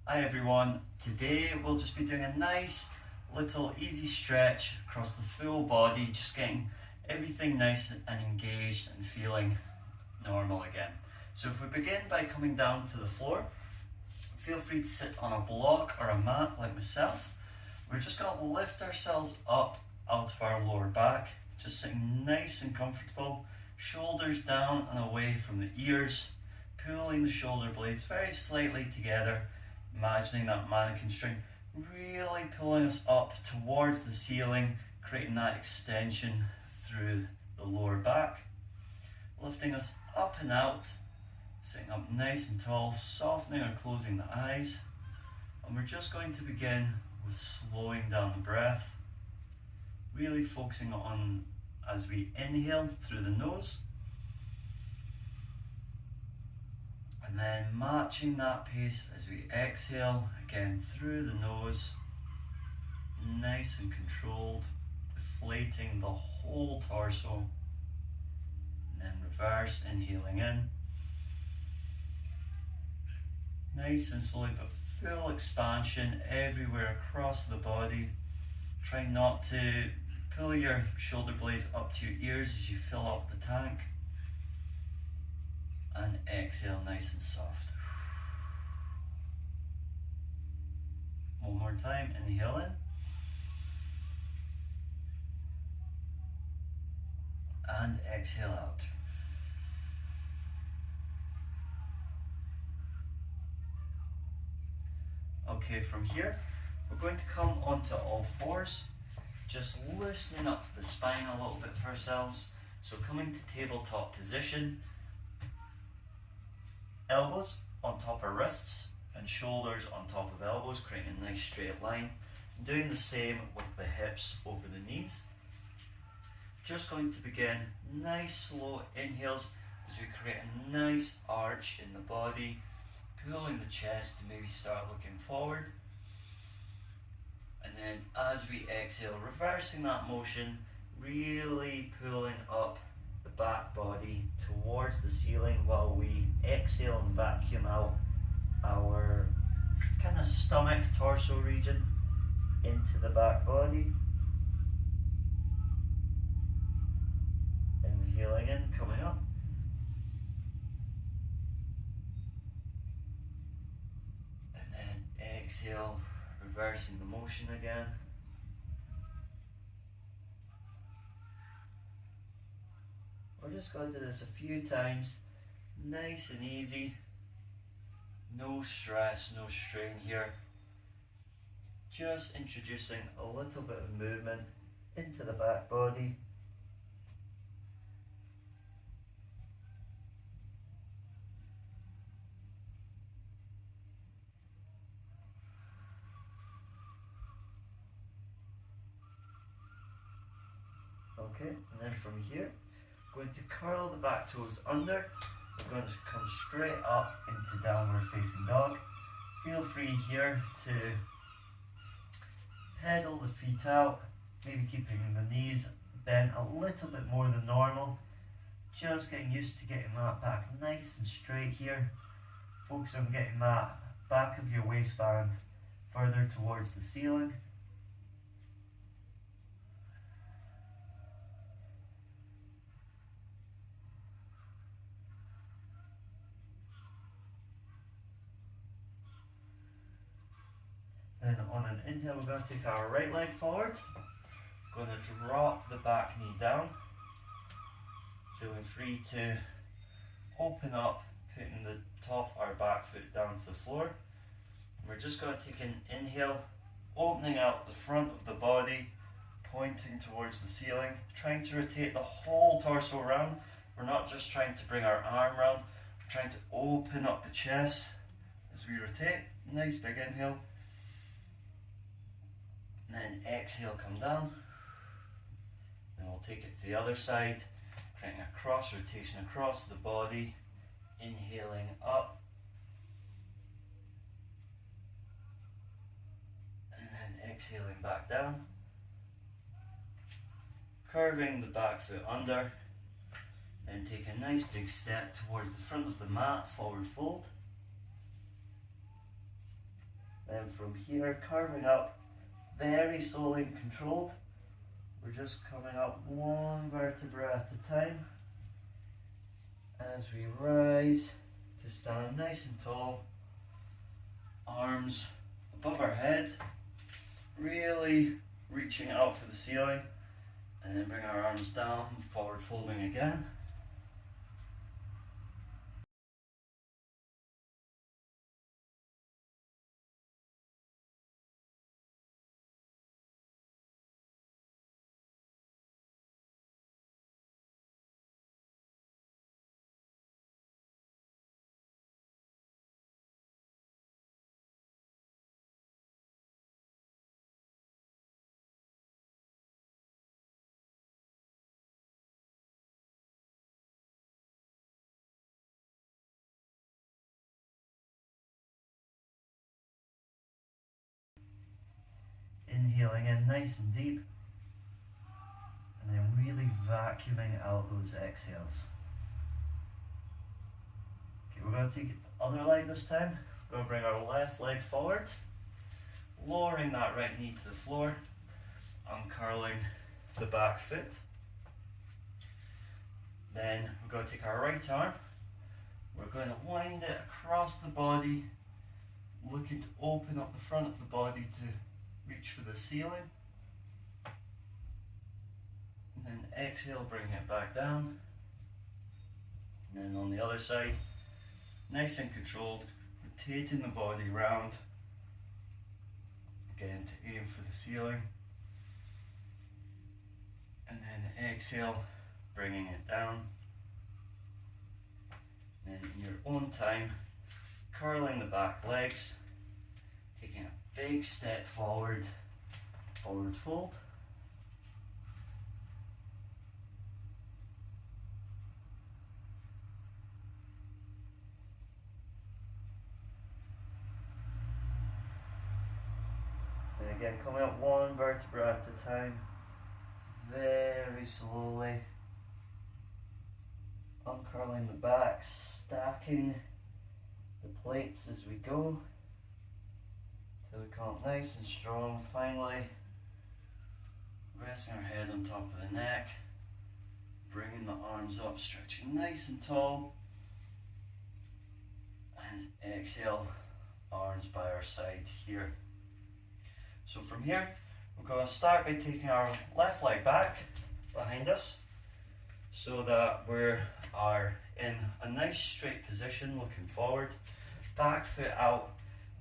Hi everyone, today we'll just be doing a nice little easy stretch across the full body, just getting everything nice and engaged and feeling normal again. So if we begin by coming down to the floor, feel free to sit on a block or a mat like myself. We're just going to lift ourselves up out of our lower back, just sitting nice and comfortable, shoulders down and away from the ears, pulling the shoulder blades very slightly together, imagining that mannequin string really pulling us up towards the ceiling, creating that extension through the lower back, lifting us up and out, sitting up nice and tall, softening or closing the eyes. And we're just going to begin with slowing down the breath, really focusing on as we inhale through the nose, and then matching that pace as we exhale again through the nose, nice and controlled, deflating the whole torso, and then reverse inhaling in, nice and slowly but full expansion everywhere across the body. Try not to pull your shoulder blades up to your ears as you fill up the tank. And exhale nice and soft. One more time, inhale in. And exhale out. Okay, from here, we're going to come onto all fours, just loosening up the spine a little bit for ourselves. So coming to tabletop position, elbows on top of wrists and shoulders on top of elbows, creating a nice straight line. Doing the same with the hips over the knees. Just going to begin nice slow inhales as we create a nice arch in the body, pulling the chest to maybe start looking forward. And then as we exhale, reversing that motion, really pulling up the back body towards the ceiling while we exhale and vacuum out our kind of stomach, torso region into the back body. Inhaling in, coming up. And then exhale, reversing the motion again. We're just going to do this a few times, nice and easy, no stress, no strain here. Just introducing a little bit of movement into the back body. Okay, and then from here, going to curl the back toes under. We're going to come straight up into downward facing dog. Feel free here to pedal the feet out, maybe keeping the knees bent a little bit more than normal. Just getting used to getting that back nice and straight here. Focus on getting that back of your waistband further towards the ceiling. Then on an inhale, we're going to take our right leg forward. Going to drop the back knee down. Feeling free to open up, putting the top of our back foot down to the floor. And we're just going to take an inhale, opening out the front of the body, pointing towards the ceiling, trying to rotate the whole torso around. We're not just trying to bring our arm around, we're trying to open up the chest as we rotate. Nice big inhale. And then exhale, come down. Then we'll take it to the other side, creating a cross rotation across the body, inhaling up. And then exhaling back down. Curving the back foot under. Then take a nice big step towards the front of the mat, forward fold. Then from here, carving up very slowly and controlled. We're just coming up one vertebra at a time as we rise to stand nice and tall. Arms above our head, really reaching out for the ceiling, and then bring our arms down, forward folding again. Inhaling in nice and deep, and then really vacuuming out those exhales. Okay, we're going to take it to the other leg this time. We're going to bring our left leg forward, lowering that right knee to the floor, uncurling the back foot. Then we're going to take our right arm, we're going to wind it across the body, looking to open up the front of the body to reach for the ceiling. And then exhale, bring it back down. And then on the other side, nice and controlled, rotating the body round. Again, to aim for the ceiling. And then exhale, bringing it down. And then in your own time, curling the back legs, taking a big step forward, forward fold. And again, coming up one vertebra at a time, very slowly, uncurling the back, stacking the plates as we go, till we come up nice and strong. Finally, resting our head on top of the neck, bringing the arms up, stretching nice and tall, and exhale, arms by our side here. So from here, we're going to start by taking our left leg back behind us, so that we are in a nice straight position, looking forward. Back foot out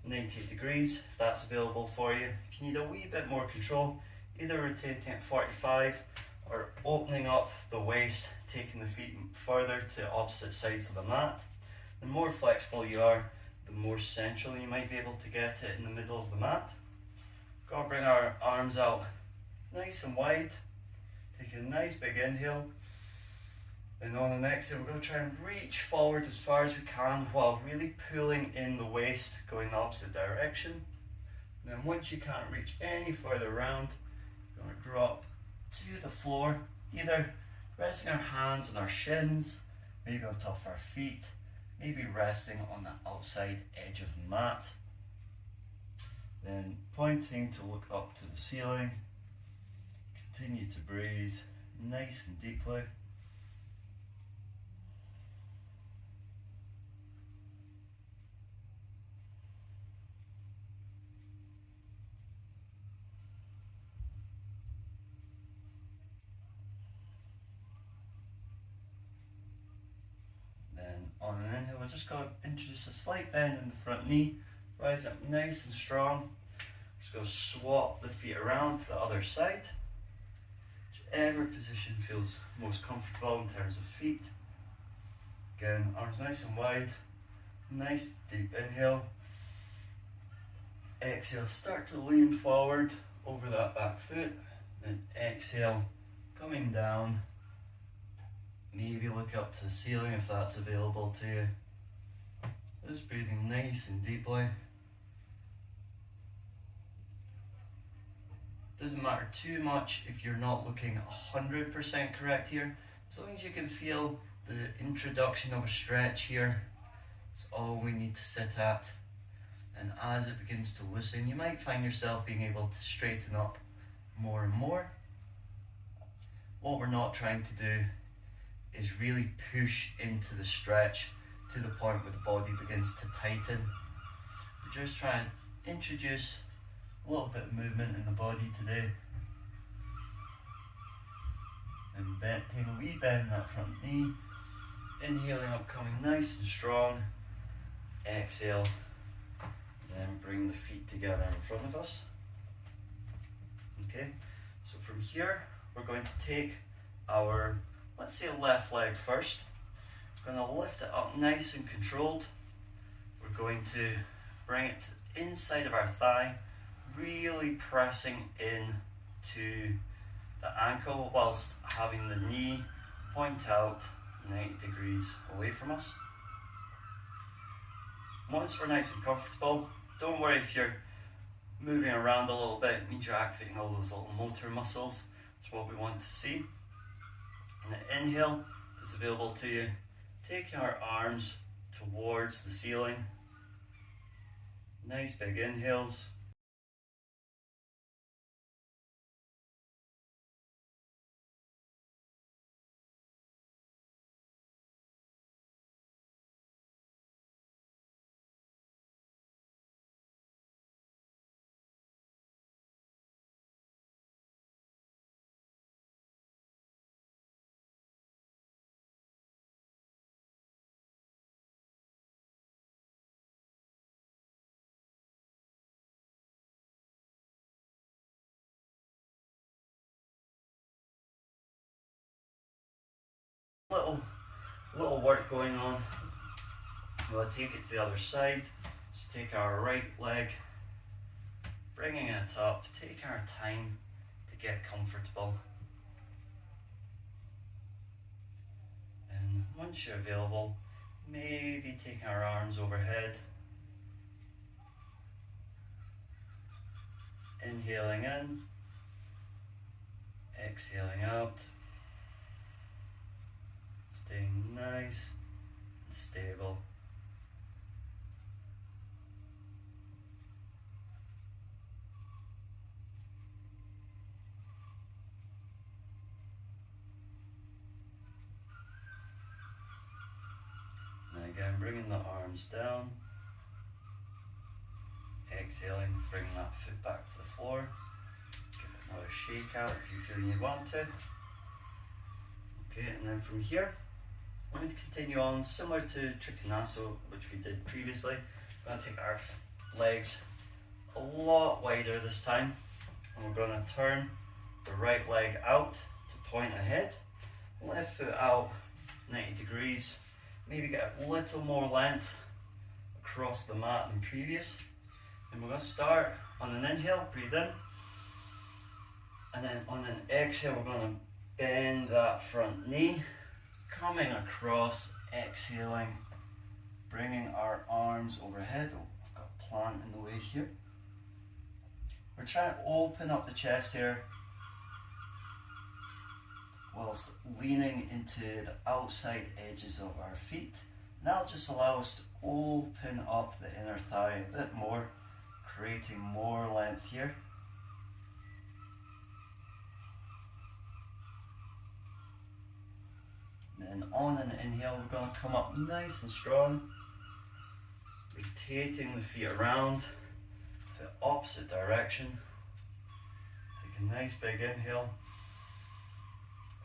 90 degrees, if that's available for you. If you need a wee bit more control, either rotating at 45 or opening up the waist, taking the feet further to opposite sides of the mat. The more flexible you are, the more central you might be able to get it in the middle of the mat. Gotta bring our arms out nice and wide, take a nice big inhale, and on the exhale we're going to try and reach forward as far as we can while really pulling in the waist, going the opposite direction. And then once you can't reach any further around, we're going to drop to the floor, either resting our hands on our shins, maybe on top of our feet, maybe resting on the outside edge of the mat. Then pointing to look up to the ceiling. Continue to breathe nice and deeply. Then on an inhale, we're just going to introduce a slight bend in the front knee. Rise up nice and strong. Just go swap the feet around to the other side. Whichever position feels most comfortable in terms of feet. Again, arms nice and wide. Nice deep inhale. Exhale, start to lean forward over that back foot. Then exhale, coming down. Maybe look up to the ceiling if that's available to you. Just breathing nice and deeply. Doesn't matter too much if you're not looking 100% correct here. As long as you can feel the introduction of a stretch here, it's all we need to sit at. And as it begins to loosen, you might find yourself being able to straighten up more and more. What we're not trying to do is really push into the stretch to the point where the body begins to tighten. We're just trying to introduce a little bit of movement in the body today. And taking a wee bend in that front knee. Inhaling up, coming nice and strong. Exhale. Then bring the feet together in front of us. Okay, so from here, we're going to take our, let's say, left leg first. We're going to lift it up nice and controlled. We're going to bring it to the inside of our thigh, really pressing in to the ankle whilst having the knee point out 90 degrees away from us. Once we're nice and comfortable, don't worry if you're moving around a little bit. It means you're activating all those little motor muscles. That's what we want to see. And the inhale is available to you. Taking our arms towards the ceiling. Nice big inhales. Little work going on. We'll take it to the other side. So take our right leg, bringing it up, take our time to get comfortable. And once you're available, maybe taking our arms overhead. Inhaling in, exhaling out. Staying nice and stable. And again, bringing the arms down. Exhaling, bringing that foot back to the floor. Give it another shake out if you feel you want to. Okay, and then from here, we're going to continue on similar to Trikonasana, which we did previously. We're going to take our legs a lot wider this time, and we're going to turn the right leg out to point ahead, left foot out 90 degrees, maybe get a little more length across the mat than previous. And we're going to start on an inhale, breathe in, and then on an exhale, we're going to bend that front knee, coming across, exhaling, bringing our arms overhead. Oh, I've got a plant in the way here. We're trying to open up the chest here whilst leaning into the outside edges of our feet. And that'll just allow us to open up the inner thigh a bit more, creating more length here. And on an inhale, we're going to come up nice and strong, rotating the feet around the opposite direction. Take a nice big inhale,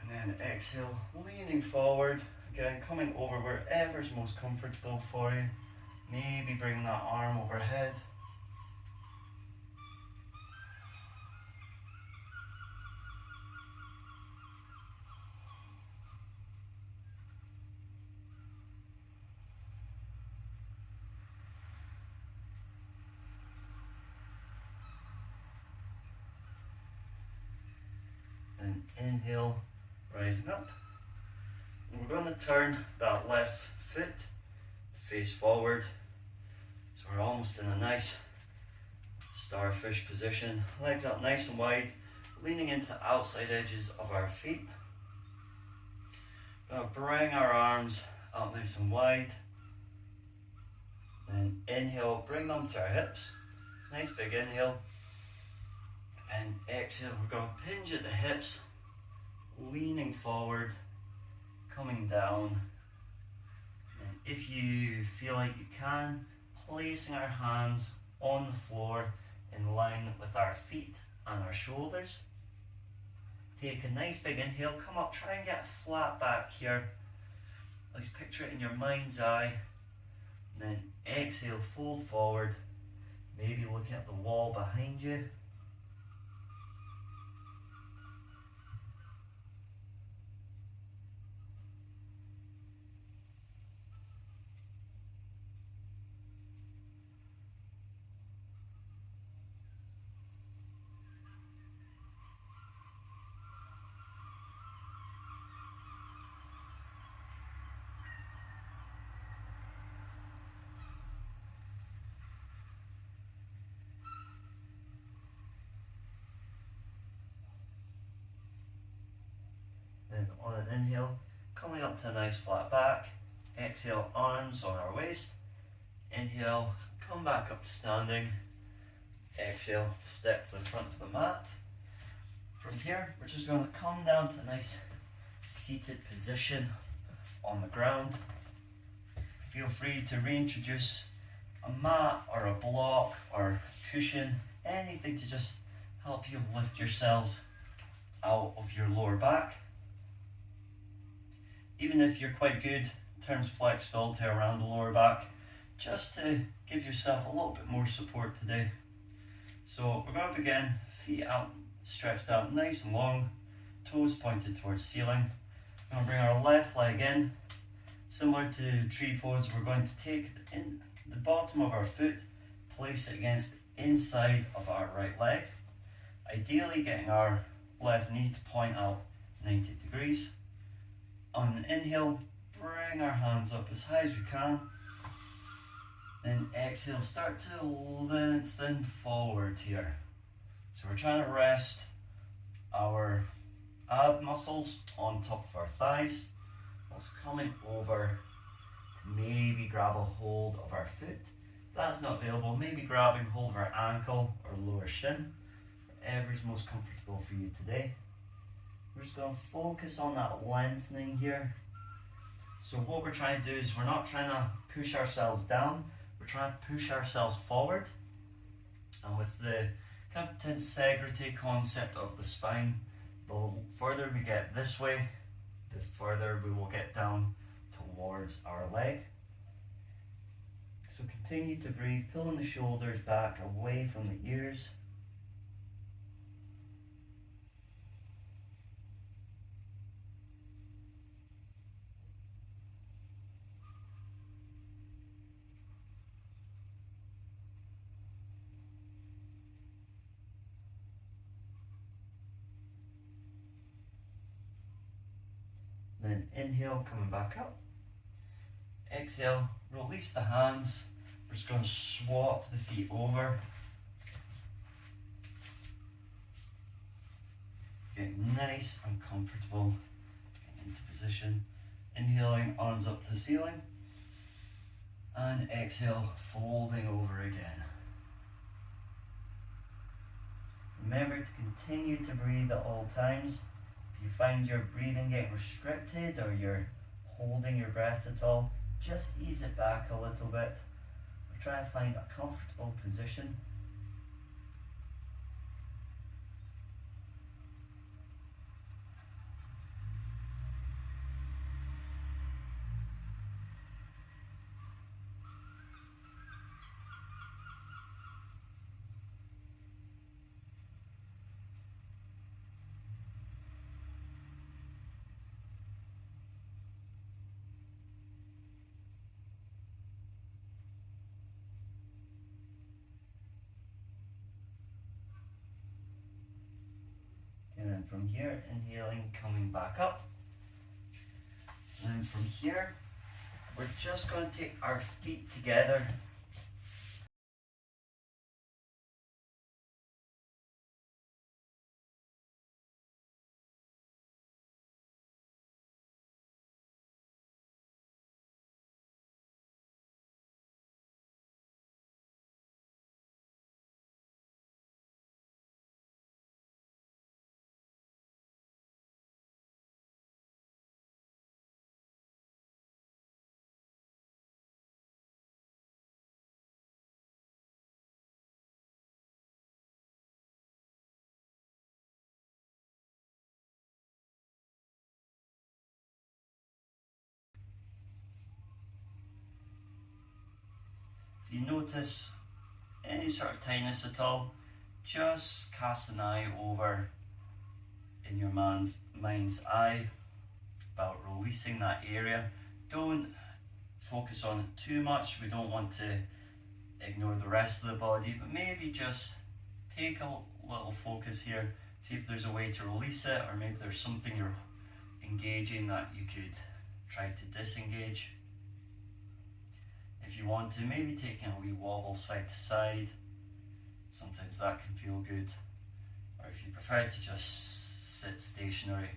and then exhale, leaning forward, again coming over wherever's most comfortable for you. Maybe bring that arm overhead. Inhale, rising up. And we're going to turn that left foot to face forward. So we're almost in a nice starfish position. Legs up nice and wide, leaning into the outside edges of our feet. Going to bring our arms up nice and wide. Then inhale, bring them to our hips. Nice big inhale. And exhale, we're going to hinge at the hips, leaning forward, coming down. And if you feel like you can, placing our hands on the floor in line with our feet and our shoulders. Take a nice big inhale, come up, try and get a flat back here. Let's picture it in your mind's eye. And then exhale, fold forward, maybe looking at the wall behind you. Then on an inhale, coming up to a nice flat back. Exhale, arms on our waist. Inhale, come back up to standing. Exhale, step to the front of the mat. From here, we're just going to come down to a nice seated position on the ground. Feel free to reintroduce a mat or a block or a cushion, anything to just help you lift yourselves out of your lower back. Even if you're quite good in terms of flexibility around the lower back, just to give yourself a little bit more support today. So we're going to begin, feet out, stretched out nice and long, toes pointed towards ceiling. We're going to bring our left leg in. Similar to tree pose, we're going to take in the bottom of our foot, place it against the inside of our right leg. Ideally getting our left knee to point out 90 degrees. On an inhale, bring our hands up as high as we can. Then exhale, start to lengthen forward here. So we're trying to rest our ab muscles on top of our thighs, whilst coming over to maybe grab a hold of our foot. If that's not available, maybe grabbing hold of our ankle or lower shin, whatever is most comfortable for you today. We're just going to focus on that lengthening here. So what we're trying to do is we're not trying to push ourselves down, we're trying to push ourselves forward. And with the kind of tensegrity concept of the spine, the further we get this way, the further we will get down towards our leg. So continue to breathe, pulling the shoulders back away from the ears. Then inhale, coming back up. Exhale, release the hands. We're just going to swap the feet over. Getting nice and comfortable. Getting into position. Inhaling, arms up to the ceiling. And exhale, folding over again. Remember to continue to breathe at all times. If you find your breathing getting restricted or you're holding your breath at all, just ease it back a little bit. Or try to find a comfortable position. And then from here, inhaling, coming back up. And then from here, we're just going to take our feet together If you notice any sort of tightness at all, just cast an eye over in your mind's eye about releasing that area. Don't focus on it too much. We don't want to ignore the rest of the body, but maybe just take a little focus here, see if there's a way to release it, or maybe there's something you're engaging that you could try to disengage. If you want to, maybe taking a wee wobble side to side, sometimes that can feel good. Or if you prefer to just sit stationary.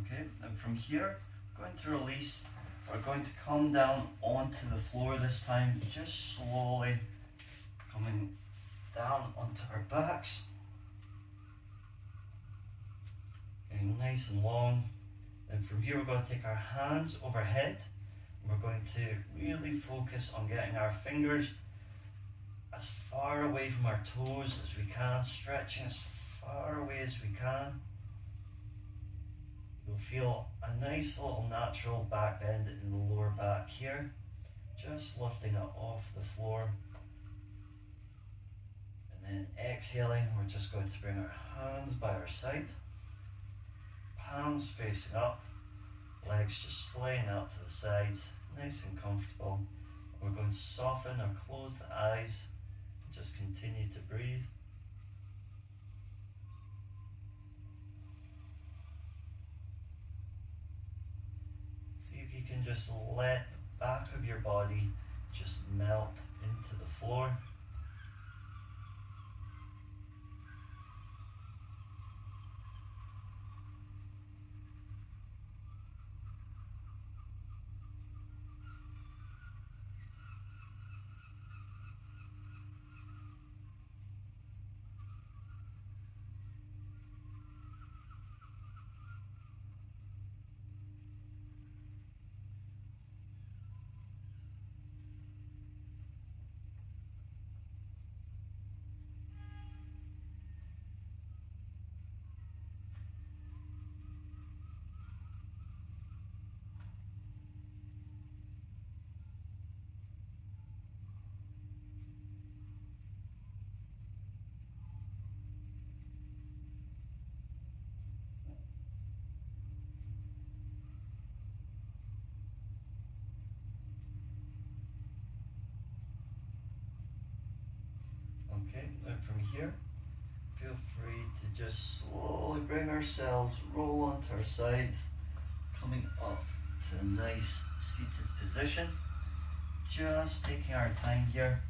Okay, and from here, we're going to release. We're going to come down onto the floor this time, just slowly coming down onto our backs. Getting nice and long. And from here, we're going to take our hands overhead. And we're going to really focus on getting our fingers as far away from our toes as we can, stretching as far away as we can. You'll feel a nice little natural back bend in the lower back here, just lifting it off the floor. And then exhaling, we're just going to bring our hands by our side, palms facing up, legs just splaying out to the sides, nice and comfortable. We're going to soften or close the eyes and just continue to breathe. See if you can just let the back of your body just melt into the floor. Okay, now from here, feel free to just slowly bring ourselves, roll onto our sides, coming up to a nice seated position. Just taking our time here.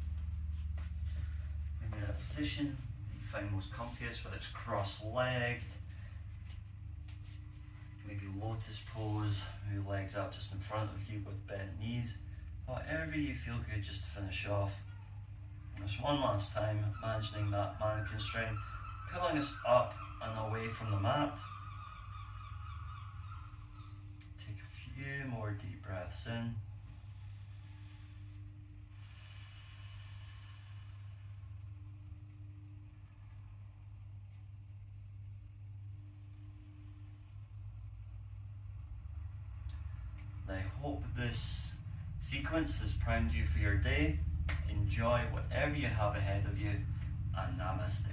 Maybe that position you find most comfiest, whether it's cross-legged, maybe lotus pose, maybe legs out just in front of you with bent knees. Whatever you feel good just to finish off. Just one last time, imagining that mannequin string pulling us up and away from the mat. Take a few more deep breaths in. I hope this sequence has primed you for your day. Enjoy whatever you have ahead of you, and namaste.